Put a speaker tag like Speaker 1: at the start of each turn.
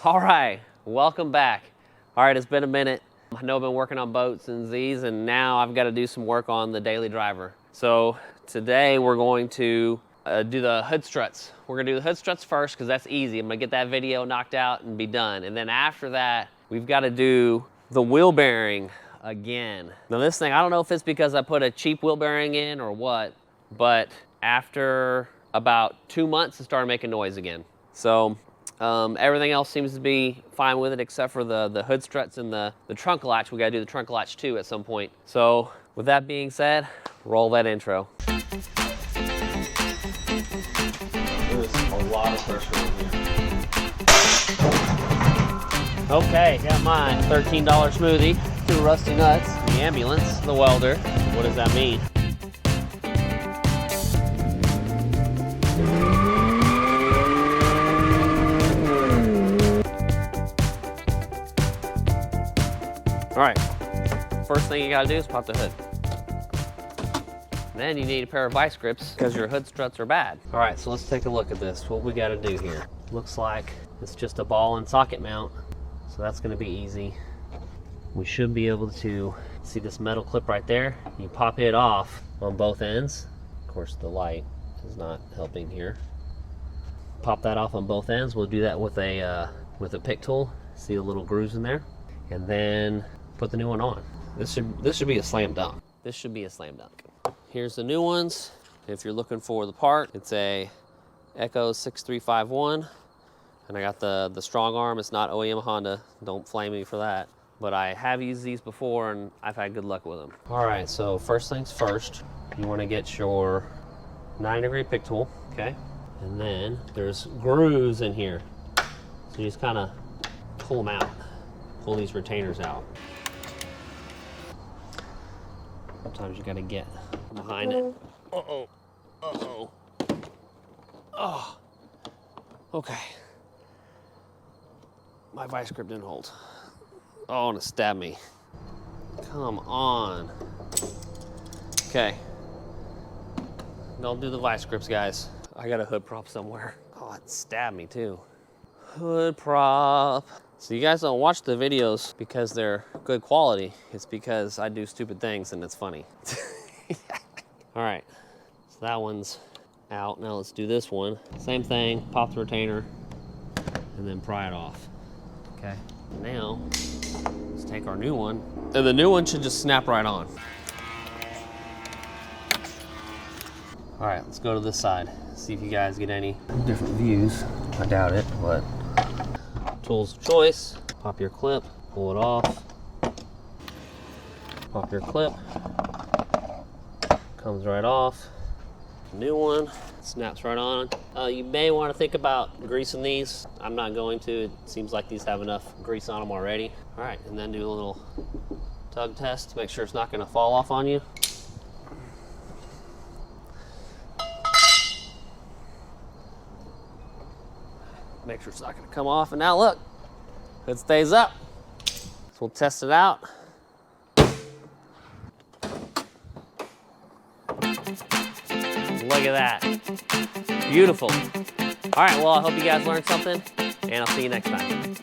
Speaker 1: All right, welcome back. All right, it's been a minute. I know I've been working on boats and Z's, and now I've got to do some work on the daily driver. So today we're going to do the hood struts. We're gonna do the hood struts first because that's easy. I'm gonna get that video knocked out and be done. And then after that, we've got to do the wheel bearing again. Now this thing, I don't know if it's because I put a cheap wheel bearing in or what, but after about 2 months, it started making noise again. So everything else seems to be fine with it except for the hood struts and the trunk latch. We gotta do the trunk latch too at some point. So with that being said, roll that intro. There's a lot of pressure on here. Okay, got my $13 smoothie, 2 rusty nuts, the ambulance, the welder. What does that mean? All right, first thing you gotta do is pop the hood. Then you need a pair of vice grips because your hood struts are bad. All right, so let's take a look at this. What we gotta do here. Looks like it's just a ball and socket mount, so that's gonna be easy. We should be able to see this metal clip right there. You pop it off on both ends. Of course, the light is not helping here. Pop that off on both ends. We'll do that with a pick tool. See the little grooves in there, and then put the new one on. This should be a slam dunk. This should be a slam dunk. Here's the new ones. If you're looking for the part, it's a Echo 6351, and I got the strong arm. It's not OEM Honda. Don't flame me for that. But I have used these before, and I've had good luck with them. All right, so first things first, you want to get your 9-degree pick tool, okay? And then there's grooves in here, so you just kind of pull them out. Pull these retainers out. Sometimes you gotta get behind it. Uh-oh, uh-oh. Oh, okay. My vice grip didn't hold. Oh, and it stabbed me. Come on. Okay. Don't do the vice grips, guys. I got a hood prop somewhere. Oh, it stabbed me too. Hood prop. So you guys don't watch the videos because they're good quality. It's because I do stupid things and it's funny. All right, so that one's out. Now let's do this one. Same thing, pop the retainer and then pry it off. Okay, now let's take our new one. And the new one should just snap right on. All right, let's go to this side. See if you guys get any different views. I doubt it, but. Tools of choice, pop your clip, pull it off, pop your clip, comes right off. New one, snaps right on. You may want to think about greasing these. I'm not going to, it seems like these have enough grease on them already. All right, and then do a little tug test to make sure it's not going to fall off on you. Make sure it's not gonna come off, and now look, it stays up. So we'll test it out. Look at that, beautiful. All right, well, I hope you guys learned something, and I'll see you next time.